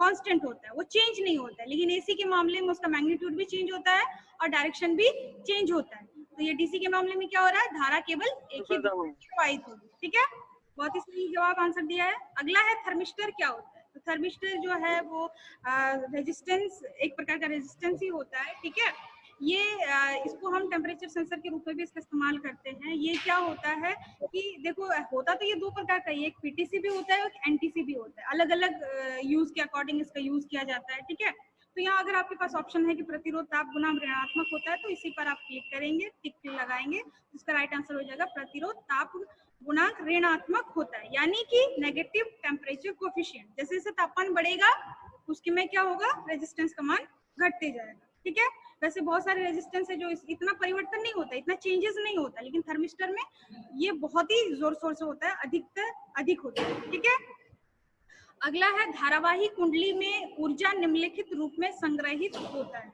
कांस्टेंट होता है, वो चेंज नहीं होता है। लेकिन एसी के मामले में उसका मैग्नीट्यूड भी चेंज होता है और डायरेक्शन भी चेंज होता है। तो ये डीसी के मामले में क्या हो रहा है, धारा केवल एक ही दिशा में प्रवाहित होगी। ठीक है, बहुत ही सही जवाब आंसर दिया है। अगला है, थर्मिस्टर क्या होता है। तो थर्मिस्टर जो है वो रेजिस्टेंस, एक प्रकार का रेजिस्टेंस ही होता है। ठीक है, ये इसको हम टेम्परेचर सेंसर के रूप में भी इसका इस्तेमाल करते हैं। ये क्या होता है कि देखो होता तो ये दो प्रकार का, एक पीटीसी भी होता है और एनटीसी भी होता है, अलग अलग यूज के अकॉर्डिंग इसका यूज किया जाता है। ठीक है, तो यहाँ अगर आपके पास ऑप्शन है कि प्रतिरोध ताप गुणांक ऋणात्मक होता है, तो इसी पर आप क्लिक करेंगे, टिक लगाएंगे, इसका राइट आंसर हो जाएगा प्रतिरोध ताप गुणांक ऋणात्मक होता है, यानी कि नेगेटिव टेम्परेचर कोफिशिएंट। जैसे जैसे तापमान बढ़ेगा उसके में क्या होगा, रेजिस्टेंस का मान घटते जाएगा। ठीक है, वैसे बहुत सारे रेजिस्टेंस है जो इतना परिवर्तन नहीं होता, इतना चेंजेस नहीं होता, लेकिन थर्मिस्टर में ये बहुत ही जोर शोर से होता है, अधिक होता है। ठीक है, अगला है धारावाही कुंडली में ऊर्जा निम्नलिखित रूप में संग्रहित होता है।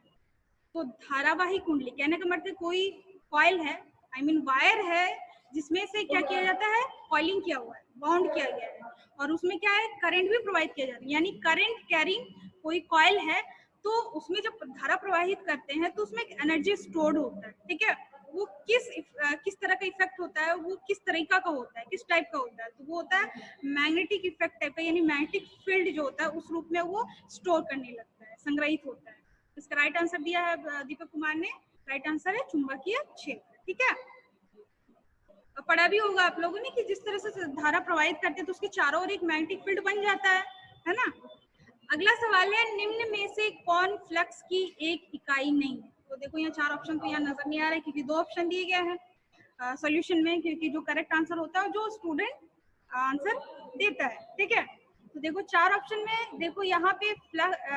तो धारावाही कुंडली कहने का मतलब कोई कॉइल है, आई मीन वायर है, जिसमें से क्या किया जाता है, कॉइलिंग किया हुआ है, बाउंड किया गया है, और उसमें क्या है, करंट भी प्रोवाइड किया जाता है, यानी करंट कैरिंग कोई कॉइल है, तो उसमें जब धारा प्रवाहित करते हैं तो उसमें एनर्जी स्टोर्ड होता है। ठीक है, वो किस तरह का इफेक्ट होता है, वो किस तरीका का होता है, किस टाइप का होता है, तो वो होता है मैग्नेटिक इफेक्ट टाइप का, यानी मैग्नेटिक फील्ड जो होता है उस रूप में वो स्टोर करने लगता है, संग्रहित होता है। इसका राइट आंसर दिया है दीपक कुमार ने, राइट आंसर है चुंबकीय क्षेत्र। ठीक है, पढ़ा भी होगा आप लोगों ने कि जिस तरह से धारा प्रवाहित करते हैं तो उसके चारों ओर एक मैग्नेटिक फील्ड बन जाता है ना। अगला सवाल है, निम्न में से कौन फ्लक्स की एक इकाई नहीं है? तो देखो यहाँ 4 ऑप्शन तो यहाँ नजर नहीं आ रहा है, क्योंकि 2 ऑप्शन दिए गए हैं सॉल्यूशन में, क्योंकि जो करेक्ट आंसर होता है जो स्टूडेंट आंसर देता है। ठीक है, तो देखो 4 ऑप्शन में देखो यहाँ पे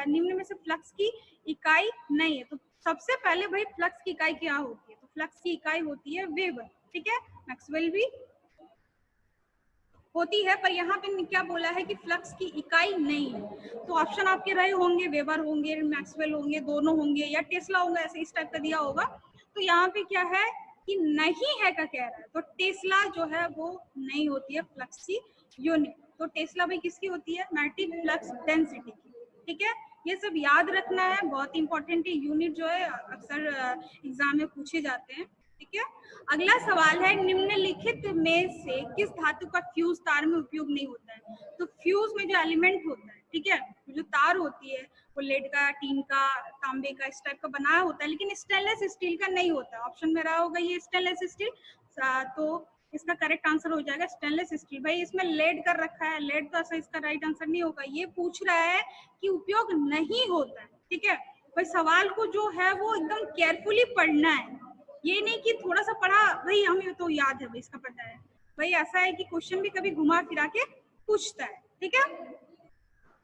निम्न में से फ्लक्स की इकाई नहीं है, तो सबसे पहले भाई फ्लक्स की इकाई क्या होती है? तो फ्लक्स की इकाई होती है वेबर। ठीक है, मैक्सवेल भी होती है, पर यहाँ पे क्या बोला है कि फ्लक्स की इकाई नहीं है। तो ऑप्शन आपके रहे होंगे वेबर होंगे, मैक्सवेल होंगे, दोनों होंगे, या टेस्ला होंगे, ऐसे इस टाइप का दिया होगा। तो यहाँ पे क्या है कि नहीं है का कह रहा है, तो टेस्ला जो है वो नहीं होती है फ्लक्स की यूनिट। तो टेस्ला भाई किसकी होती है? मैग्नेटिक फ्लक्स डेंसिटी की। ठीक है, ये सब याद रखना है, बहुत इंपॉर्टेंट है, यूनिट जो है अक्सर एग्जाम में पूछे जाते हैं। ठीक है, अगला सवाल है, निम्नलिखित में से किस धातु का फ्यूज तार में उपयोग नहीं होता है? तो फ्यूज में जो एलिमेंट होता है, ठीक है, जो तार होती है वो लेड का, टीन का, तांबे का, इस टाइप का बनाया होता है, लेकिन स्टेनलेस स्टील का नहीं होता। ऑप्शन में रहा होगा ये स्टेनलेस स्टील, तो इसका करेक्ट आंसर हो जाएगा स्टेनलेस स्टील। भाई इसमें लेड कर रखा है, लेड तो ऐसा इसका राइट आंसर नहीं होगा। ये पूछ रहा है कि उपयोग नहीं होता है। ठीक है भाई, सवाल को जो है वो एकदम केयरफुली पढ़ना है, ये नहीं कि थोड़ा सा पढ़ा भाई हमें तो याद है भाई, इसका पता है भाई। ऐसा है कि क्वेश्चन भी कभी घुमा फिरा के पूछता है। ठीक है,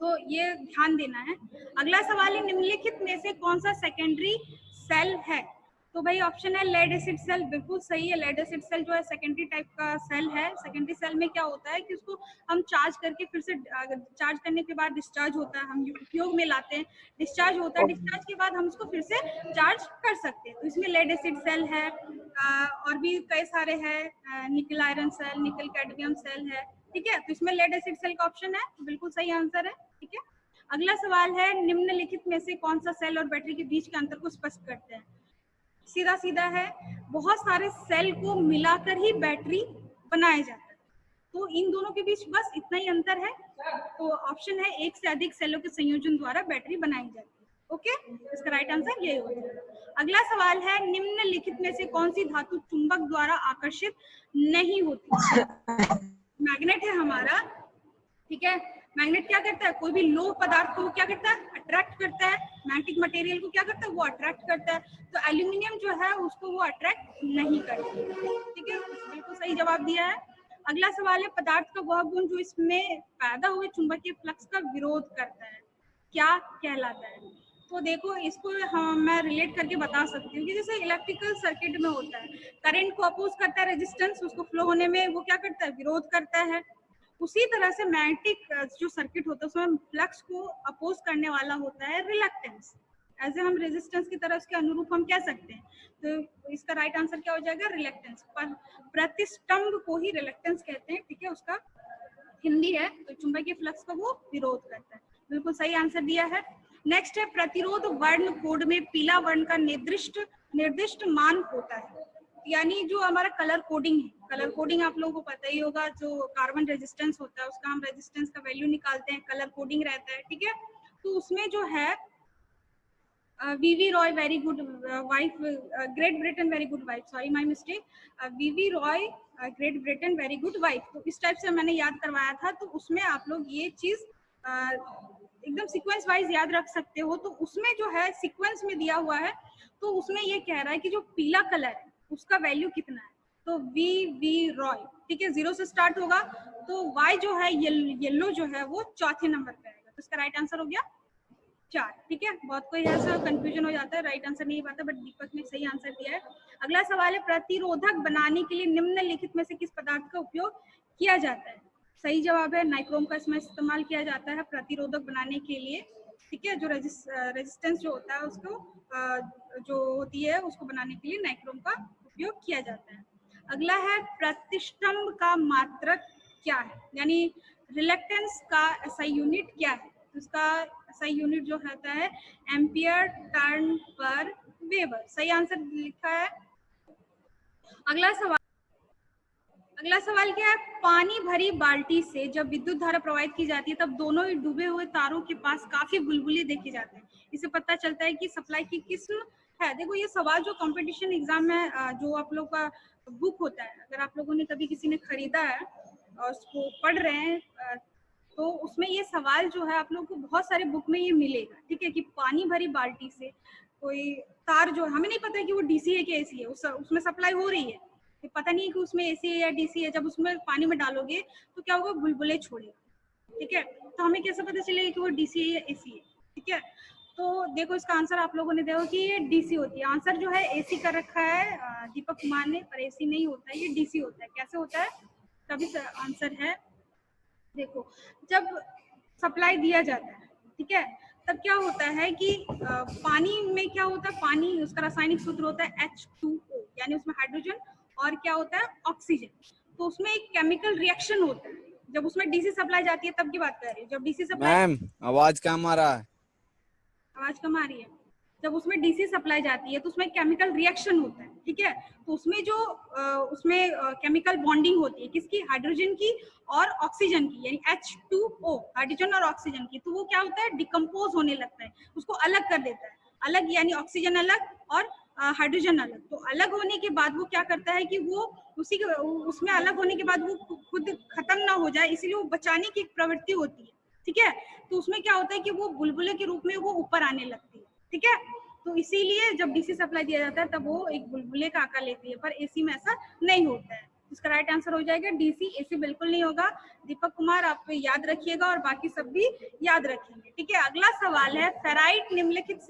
तो ये ध्यान देना है। अगला सवाल है, निम्नलिखित में से कौन सा सेकेंडरी सेल है? तो भाई ऑप्शन है लेड एसिड सेल, बिल्कुल सही है। लेड एसिड सेल जो है सेकेंडरी टाइप का सेल है। सेकेंडरी सेल में क्या होता है कि उसको हम चार्ज करके फिर से चार्ज करने के बाद डिस्चार्ज होता है, हम उपयोग में लाते हैं, डिस्चार्ज होता है, डिस्चार्ज के बाद हम उसको फिर से चार्ज कर सकते हैं। तो इसमें लेड एसिड सेल है, और भी कई सारे हैं, nickel iron cell, nickel cadmium cell है। ठीक है, तो इसमें लेड एसिड सेल का ऑप्शन है, बिल्कुल सही आंसर है। ठीक है, अगला सवाल है, निम्नलिखित में से कौन सा सेल और बैटरी के बीच के अंतर को स्पष्ट करते हैं? सीधा सीधा है, बहुत सारे सेल को मिलाकर ही बैटरी बनाया जाता है, तो इन दोनों के बीच बस इतना ही अंतर है। तो ऑप्शन है एक से अधिक सेलों के संयोजन द्वारा बैटरी बनाई जाती है। ओके, इसका राइट आंसर यही होगा। अगला सवाल है, निम्नलिखित में से कौन सी धातु चुंबक द्वारा आकर्षित नहीं होती? मैग्नेट है हमारा। ठीक है, मैग्नेट क्या करता है, कोई भी लोह पदार्थ को क्या करता है, अट्रैक्ट करता है। मैग्नेटिक मटेरियल को क्या करता है, वो अट्रैक्ट करता है। तो एल्यूमिनियम जो है उसको वो अट्रैक्ट नहीं करता। ठीक है, बिल्कुल सही जवाब दिया है। अगला सवाल है, पदार्थ का वह गुण जो इसमें पैदा हुए चुंबकीय फ्लक्स का विरोध करता है, क्या कहलाता है? तो देखो इसको मैं रिलेट करके बता सकती हूँ कि जैसे इलेक्ट्रिकल सर्किट में होता है, करंट को अपोज करता है रेजिस्टेंस, उसको फ्लो होने में वो क्या करता है, विरोध करता है। उसी तरह से मैग्नेटिक जो सर्किट होता है उसमें फ्लक्स को अपोज करने वाला होता है रिलक्टेंस। ऐसे हम रेजिस्टेंस की तरह उसके अनुरूप हम कह सकते हैं। तो इसका राइट आंसर क्या हो जाएगा, रिलक्टेंस। पर प्रतिष्ठम्भ को ही रिलक्टेंस कहते हैं। ठीक है, उसका हिंदी है, तो चुंबकीय फ्लक्स का वो विरोध करता है। बिल्कुल सही आंसर दिया है। नेक्स्ट है, प्रतिरोध वर्ण कोड में पीला वर्ण का निर्दिष्ट मान होता है। यानी जो हमारा कलर कोडिंग है, कलर कोडिंग आप लोगों को पता ही होगा, जो कार्बन रेजिस्टेंस होता है उसका हम रेजिस्टेंस का वैल्यू निकालते हैं, कलर कोडिंग रहता है। ठीक है, तो उसमें जो है VV Roy very good wife, Great Britain very good wife, sorry my mistake, VV Roy Great Britain very good wife, तो इस टाइप से मैंने याद करवाया था। तो उसमें आप लोग ये चीज एकदम सीक्वेंस वाइज याद रख सकते हो। तो उसमें जो है सीक्वेंस में दिया हुआ है, तो उसमें ये कह रहा है कि जो पीला कलर है उसका वैल्यू कितना है, तो वी रॉय। ठीक है, 0 से स्टार्ट होगा, तो वाई जो है येलो जो है वो चौथे नंबर पे आएगा। तो इसका राइट आंसर हो गया 4, ठीक है। बहुत कोई ऐसा कंफ्यूजन हो जाता है, राइट आंसर नहीं पाता, बट दीपक ने सही आंसर दिया है। अगला सवाल है, प्रतिरोधक बनाने के लिए निम्नलिखित में से किस पदार्थ का उपयोग किया जाता है? सही जवाब है नाइक्रोम का इसमें इस्तेमाल किया जाता है प्रतिरोधक बनाने के लिए, ठीक है। जो रेजिस्टेंस जो होता है उसको जो होती है उसको बनाने के लिए नाइक्रोम का उपयोग किया जाता है। अगला है, प्रतिष्ठम्भ का मात्रक क्या है, यानी रिलक्टेंस का SI यूनिट क्या है? उसका SI यूनिट जो होता है एम्पियर टर्न पर वेबर। सही आंसर लिखा है। अगला सवाल क्या है, पानी भरी बाल्टी से जब विद्युत धारा प्रवाहित की जाती है तब दोनों ही डूबे हुए तारों के पास काफी बुलबुले देखे जाते हैं। इससे पता चलता है कि सप्लाई की किस्म है। देखो ये सवाल जो कंपटीशन एग्जाम में जो आप लोग का बुक होता है, अगर आप लोगों ने कभी किसी ने खरीदा है और उसको पढ़ रहे हैं तो उसमें ये सवाल जो है आप लोग को बहुत सारे बुक में ये मिलेगा, ठीक है। कि पानी भरी बाल्टी से कोई तार जो हमें नहीं पता है कि वो DC है कि AC है, उसमें सप्लाई हो रही है, पता नहीं है कि उसमें AC है या DC है। जब उसमें पानी में डालोगे तो क्या होगा, बुलबुले छोड़ेगा, ठीक है। तो हमें कैसे पता चलेगा कि वो DC है या AC है, ठीक है। तो देखो इसका आंसर आप लोगों ने देखो कि ये DC होती है। आंसर जो है AC कर रखा है दीपक कुमार ने, पर AC नहीं होता है, ये DC होता है। कैसे होता है तभी आंसर है। देखो जब सप्लाई दिया जाता है, ठीक है, तब क्या होता है कि पानी में क्या होता है, पानी उसका रासायनिक सूत्र होता है H2O, यानी उसमें हाइड्रोजन और क्या होता है, ऑक्सीजन। तो उसमें एक केमिकल रिएक्शन होता है। जब उसमें DC सप्लाई जाती है तब की बात कर रही है। जब DC सप्लाई, मैम आवाज कम आ रहा है। आवाज कम आ रही है। जब उसमें DC सप्लाई जाती है तो उसमें केमिकल रिएक्शन होता है, ठीक है। तो उसमें जो उसमें केमिकल बॉन्डिंग होती है किसकी, हाइड्रोजन की और ऑक्सीजन की, यानी H2O, हाइड्रोजन और ऑक्सीजन की। तो वो क्या होता है, डिकम्पोज होने लगता है, उसको अलग कर देता है। अलग यानी ऑक्सीजन अलग और हाइड्रोजन अलग। तो अलग होने के बाद वो क्या करता है कि वो उसमें अलग होने के बाद वो खुद खत्म ना हो जाए, इसलिए वो बचाने की एक प्रवृत्ति होती है, ठीक है। तो उसमें क्या होता है कि वो बुलबुले के रूप में वो ऊपर आने लगती है, ठीक है। तो इसीलिए जब DC सप्लाई दिया जाता है तब वो एक बुलबुले का आकार लेती है, पर AC में ऐसा नहीं होता है। इसका राइट आंसर हो जाएगा DC। AC बिल्कुल नहीं होगा। दीपक कुमार आप याद रखिएगा और बाकी सब भी याद रखेंगे, ठीक है। अगला सवाल है, फेराइट निम्नलिखित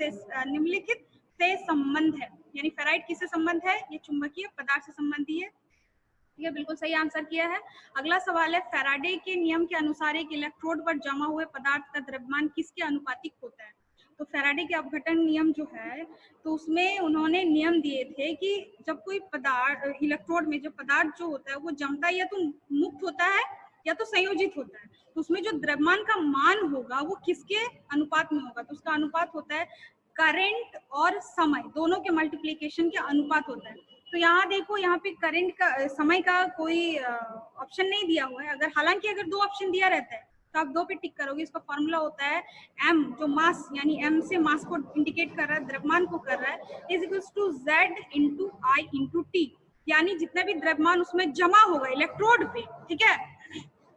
से संबंध है, यानी फेराइट किससे संबंध है, ये चुंबकीय पदार्थ से संबंधी है, ठीक है। बिल्कुल सही आंसर किया है। अगला सवाल है, फैराडे के नियम के अनुसार एक इलेक्ट्रोड पर जमा हुए पदार्थ का द्रव्यमान किसके अनुपातिक होता है? तो फैराडे के अपघटन नियम जो है, तो उसमें उन्होंने नियम दिए थे कि जब कोई पदार्थ, इलेक्ट्रोड में जो पदार्थ जो होता है वो जमता है या तो मुक्त होता है या तो संयोजित होता है, तो उसमें जो द्रव्यमान का मान होगा वो किसके अनुपात में होगा? तो उसका अनुपात होता है करंट और समय दोनों के मल्टीप्लीकेशन के अनुपात होता है। तो यहाँ देखो, यहाँ पे करंट का समय का कोई ऑप्शन नहीं दिया हुआ है। अगर हालांकि अगर 2 ऑप्शन दिया रहता है तो आप 2 पे टिक करोगे। इसका फॉर्मूला होता है m, जो मास यानी m से मास को इंडिकेट कर रहा है, द्रव्यमान को कर रहा है, is equals to z into I into T, यानी जितना भी द्रव्यमान उसमें जमा होगा इलेक्ट्रोड पे, ठीक है,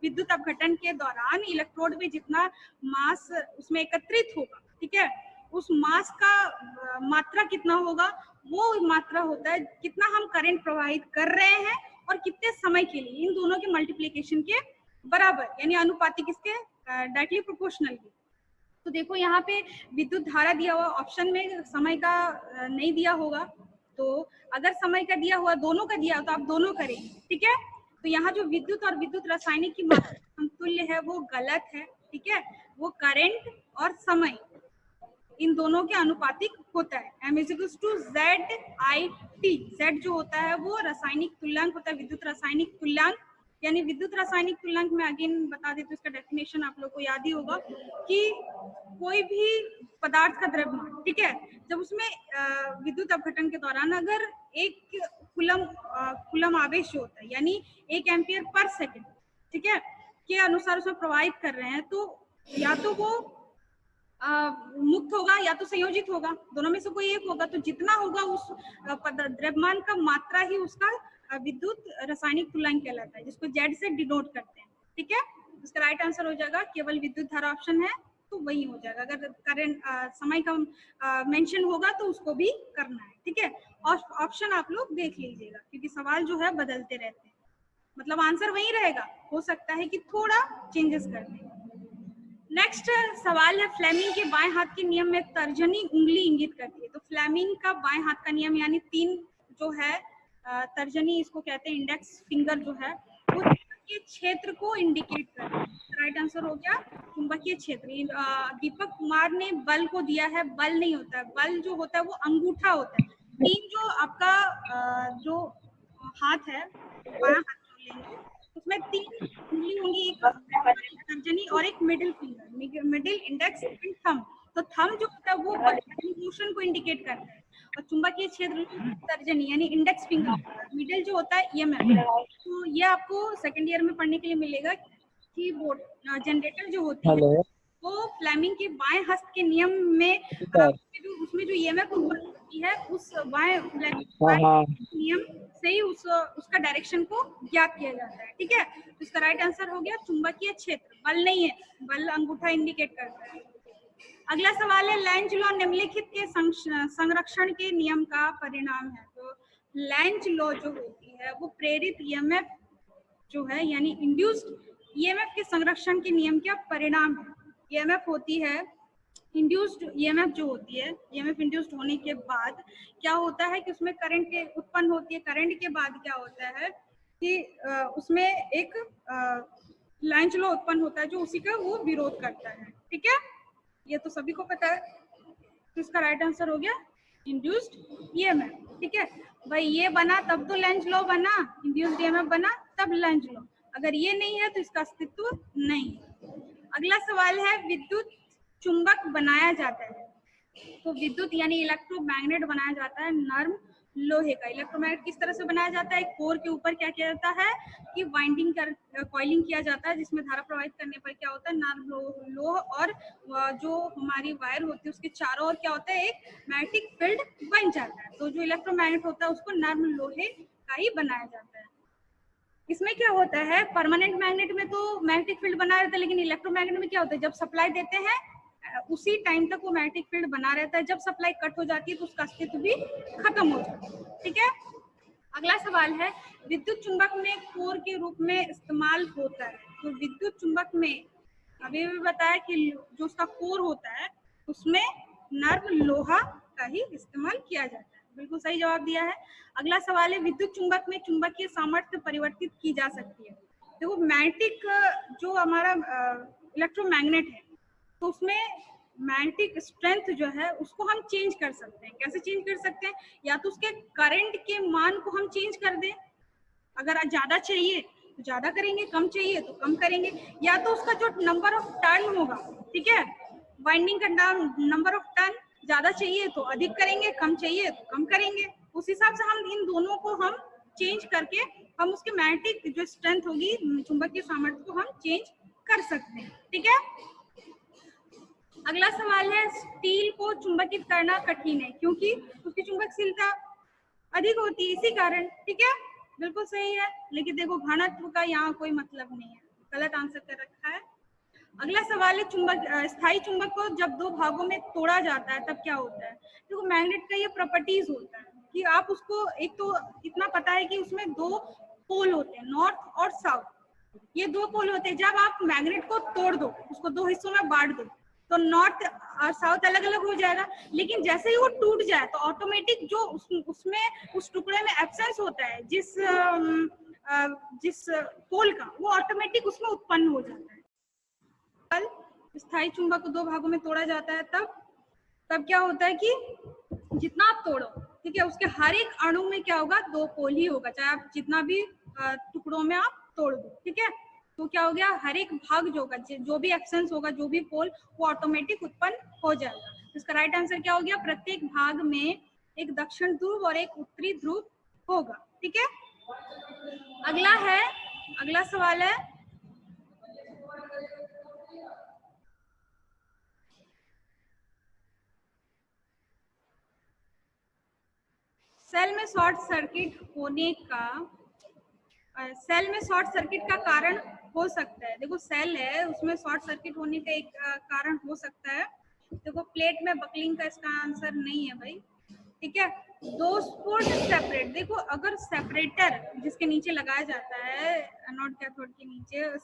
विद्युत अपघटन के दौरान इलेक्ट्रोड में जितना मास उसमें एकत्रित होगा, ठीक है, उस मास का मात्रा कितना होगा, वो मात्रा होता है कितना हम करंट प्रवाहित कर रहे हैं और कितने समय के लिए, इन दोनों के मल्टीप्लिकेशन के बराबर, यानी अनुपातिक, इसके डायरेक्टली प्रोपोर्शनल की। तो देखो यहाँ पे विद्युत धारा दिया हुआ, ऑप्शन में समय का नहीं दिया होगा, तो अगर समय का दिया हुआ, दोनों का दिया हो तो आप दोनों करेंगे, ठीक है। तो यहाँ जो विद्युत और विद्युत रासायनिक की मात्रा समतुल्य है वो गलत है, ठीक है। वो करंट और समय इन दोनों के अनुपातिक होता है। m is equals to Z I T. Z जो होता है वो रासायनिक तुल्यांक होता है, विद्युत रासायनिक तुल्यांक, यानी विद्युत रासायनिक तुल्यांक में अगेन बता देते, इसका डेफिनेशन आप लोग को याद ही होगा कि कोई भी पदार्थ का द्रव्यमान, ठीक है, जब उसमें विद्युत अपघटन के दौरान अगर 1 कूलम आवेश जो होता है, यानी 1 एम्पियर पर सेकेंड, ठीक है, के अनुसार उसमें प्रवाहित कर रहे हैं, तो या तो वो मुक्त होगा या तो संयोजित होगा, दोनों में से कोई एक होगा। तो जितना होगा उस द्रव्यमान का मात्रा ही उसका विद्युत रासायनिक तुल्यांक कहलाता है, जिसको जेड से डिनोट करते हैं, ठीक है। इसका राइट आंसर हो जाएगा, केवल विद्युत धारा ऑप्शन है तो वही हो जाएगा। अगर करंट समय का मेंशन होगा तो उसको भी करना है, ठीक है। और ऑप्शन आप लोग देख लीजिएगा क्योंकि सवाल जो है बदलते रहते हैं, मतलब आंसर वही रहेगा, हो सकता है कि थोड़ा चेंजेस कर दें। नेक्स्ट सवाल है, फ्लेमिंग के बाएं हाथ के नियम में तर्जनी उंगली इंगित करती है। तो फ्लेमिंग का बाएं हाथ का नियम यानी 3 जो है तर्जनी, इसको कहते हैं इंडेक्स फिंगर जो है, वो चुंबकीय क्षेत्र को इंडिकेट करता है। राइट आंसर हो गया चुंबकीय क्षेत्र। दीपक कुमार ने बल को दिया है, बल नहीं होता है, बल जो होता है वो अंगूठा होता है। 3 जो आपका जो हाथ है, बायां हाथ जो लेंगे उसमें 3 उंगली होंगी, एक तर्जनी और एक middle finger, middle index and thumb. तो थंब जो होता है वो मोशन को इंडिकेट करता है, और चुंबकीय क्षेत्र तर्जनी यानी इंडेक्स फिंगर, मिडिल जो होता है ईएमएफ। तो ये आपको सेकंड ईयर में पढ़ने के लिए मिलेगा कि वो जनरेटर जो होती है वो फ्लेमिंग के बाएं हस्त के नियम में उसमें जो ईएमएफ उत्पन्न होती है उस बाएं नियम से ही उसका डायरेक्शन को ज्ञात किया जाता है। ठीक है, तो इसका राइट आंसर हो गया चुंबकीय क्षेत्र, बल नहीं है, बल अंगूठा इंडिकेट करता है। अगला सवाल है, लेंज लॉ निम्नलिखित के संरक्षण के नियम का परिणाम है। तो लेंज लॉ जो होती है वो प्रेरित ईएमएफ जो है यानी इंड्यूस्ड ईएमएफ के संरक्षण के नियम का परिणाम है। ईएमएफ होती है इंड्यूस्ड ईएमएफ जो होती है, ईएमएफ इंड्यूस्ड होने के बाद क्या होता है कि उसमें करंट के उत्पन्न होती है। करंट के बाद क्या होता है कि उसमें एक लेंज लॉ उत्पन्न होता है जो उसी का वो विरोध करता है। ठीक है, ये तो सभी को पता है। तो इसका राइट आंसर हो गया इंड्यूस्ड ईएमएफ। ठीक है भाई, ये बना तब तो लेंज लॉ बना, इंड्यूस्ड ईएमएफ बना तब लेंज लॉ, अगर ये नहीं है तो इसका अस्तित्व नहीं। अगला सवाल है, विद्युत चुंबक बनाया जाता है। तो विद्युत यानी इलेक्ट्रोमैग्नेट बनाया जाता है नर्म लोहे का। इलेक्ट्रोमैग्नेट किस तरह से बनाया जाता है, कोर के ऊपर क्या किया जाता है कि वाइंडिंग कर कॉइलिंग किया जाता है, जिसमें धारा प्रवाहित करने पर क्या होता है नर्म लोह और जो हमारी वायर होती है उसके चारों ओर क्या होता है एक मैग्नेटिक फील्ड बन जाता है। तो जो इलेक्ट्रोमैग्नेट होता है उसको नर्म लोहे का ही बनाया जाता है। इसमें क्या होता है, परमानेंट मैग्नेट में तो मैग्नेटिक फील्ड बना रहता है, लेकिन इलेक्ट्रोमैग्नेट में क्या होता है जब सप्लाई देते हैं उसी टाइम तक वो मैग्नेटिक फील्ड बना रहता है, जब सप्लाई कट हो जाती है तो उसका अस्तित्व भी खत्म हो जाता है। ठीक है, अगला सवाल है, विद्युत चुंबक में कोर के रूप में इस्तेमाल होता है। तो विद्युत चुंबक में अभी भी बताया कि जो उसका कोर होता है उसमें नर्म लोहा का ही इस्तेमाल किया जाता है। बिल्कुल सही जवाब दिया है। अगला सवाल है, विद्युत चुंबक में चुंबकीय सामर्थ्य परिवर्तित की जा सकती है। देखो मैग्नेटिक जो हमारा इलेक्ट्रोमैग्नेट है तो उसमें मैग्नेटिक स्ट्रेंथ जो है उसको हम चेंज कर सकते हैं। कैसे चेंज कर सकते हैं, या तो उसके करंट के मान को हम चेंज कर दें, अगर ज्यादा चाहिए तो ज्यादा करेंगे, कम चाहिए तो कम करेंगे, या तो उसका जो नंबर ऑफ टर्न होगा, ठीक है, वाइंडिंग का नंबर ऑफ टर्न ज्यादा चाहिए तो अधिक करेंगे, कम चाहिए तो कम करेंगे। उस हिसाब से हम इन दोनों को हम चेंज करके हम उसके मैग्नेटिक जो स्ट्रेंथ होगी चुंबकीय सामर्थ्य को हम चेंज कर सकते हैं। ठीक है, अगला सवाल है, स्टील को चुंबकित करना कठिन है क्योंकि उसकी चुंबकशीलता अधिक होती है, इसी कारण। ठीक है, बिल्कुल सही है, लेकिन देखो घनत्व का यहाँ कोई मतलब नहीं है, गलत आंसर कर रखा है। अगला सवाल है, चुंबक स्थायी चुंबक को जब 2 भागों में तोड़ा जाता है तब क्या होता है। देखो मैग्नेट का ये प्रॉपर्टीज होता है कि आप उसको, एक तो इतना पता है कि उसमें 2 पोल होते हैं, नॉर्थ और साउथ। ये 2 पोल होते हैं, जब आप मैग्नेट को तोड़ दो, उसको 2 हिस्सों में बांट दो तो नॉर्थ और साउथ अलग अलग हो जाएगा। लेकिन जैसे ही वो टूट जाए तो ऑटोमेटिक जो उसमें उस टुकड़े में एब्सेंस होता है जिस पोल का, वो ऑटोमेटिक उसमें उत्पन्न हो जाता है। स्थायी चुंबक को 2 भागों में तोड़ा जाता है तब क्या होता है कि जितना आप तोड़ो, ठीक है, उसके हर एक अणु में क्या होगा 2 पोल ही होगा, चाहे आप जितना भी टुकड़ों में आप तोड़ दो। ठीक है, तो क्या हो गया, हर एक भाग जो होगा, जो भी एक्सेंस होगा, जो भी पोल, वो ऑटोमेटिक उत्पन्न हो जाएगा। इसका राइट आंसर क्या हो गया, प्रत्येक भाग में एक दक्षिण ध्रुव और एक उत्तरी ध्रुव होगा। ठीक है, अगला सवाल है, सेल में शॉर्ट सर्किट का कारण हो सकता है। देखो सेल है, उसमें शॉर्ट सर्किट होने का एक कारण हो सकता है। देखो प्लेट में बकलिंग का इसका आंसर नहीं है भाई। ठीक है, 2 स्पोर्ट सेपरेट, देखो अगर सेपरेटर जिसके नीचे लगाया जाता है एनोड कैथोड के नीचे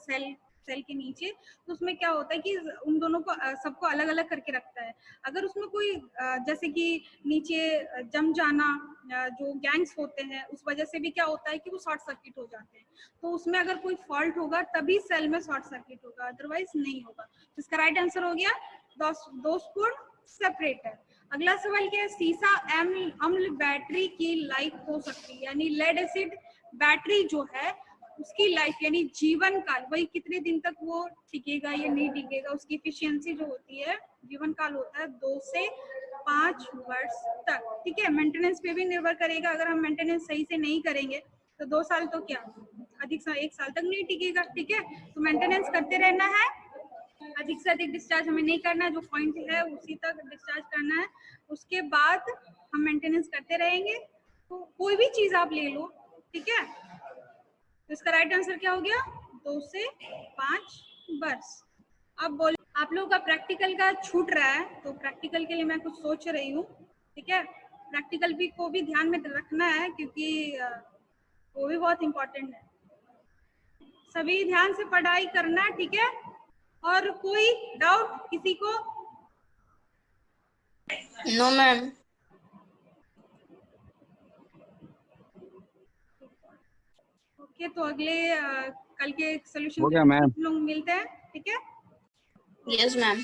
सेल के नीचे, तो उसमें क्या होता है कि उन दोनों को सबको अलग अलग करके रखता है। अगर उसमें कोई जैसे कि नीचे जम जाना, जो गैंग्स होते हैं उस वजह से भी क्या होता है कि वो शॉर्ट सर्किट हो जाते हैं। तो उसमें अगर कोई फॉल्ट होगा तभी सेल में शॉर्ट सर्किट होगा, अदरवाइज नहीं होगा। इसका राइट आंसर हो गया दोषपूर्ण सेपरेटर। अगला सवाल क्या है, सीसा अम्ल बैटरी की लाइफ हो सकती है, यानी लेड एसिड बैटरी जो है उसकी लाइफ यानी जीवन काल, वही कितने दिन तक वो टिकेगा या नहीं टिकेगा, उसकी इफिशियंसी जो होती है, जीवन काल होता है 2 से 5 वर्ष तक। ठीक है, मेंटेनेंस पे भी निर्भर करेगा। अगर हम मेंटेनेंस सही से नहीं करेंगे तो 2 साल तो क्या, अधिक 1 साल तक नहीं टिकेगा। ठीक है, तो मेंटेनेंस करते रहना है, अधिक से अधिक डिस्चार्ज हमें नहीं करना है, जो पॉइंट है उसी तक डिस्चार्ज करना है। उसके बाद हम मेंटेनेंस करते रहेंगे। तो कोई भी चीज आप ले लो, ठीक है, तो इसका राइट आंसर क्या हो गया, 2 से 5 वर्ष। अब बोल, आप लोगों का प्रैक्टिकल का छूट रहा है, तो प्रैक्टिकल के लिए मैं कुछ सोच रही हूँ। ठीक है, प्रैक्टिकल भी को भी ध्यान में रखना है, क्योंकि वो भी बहुत इम्पोर्टेंट है। सभी ध्यान से पढ़ाई करना, ठीक है। और कोई डाउट किसी को? No ma'am. ओके, तो अगले कल के सोल्यूशन हो के गया मैम। लोग मिलते हैं, ठीक है। Yes ma'am.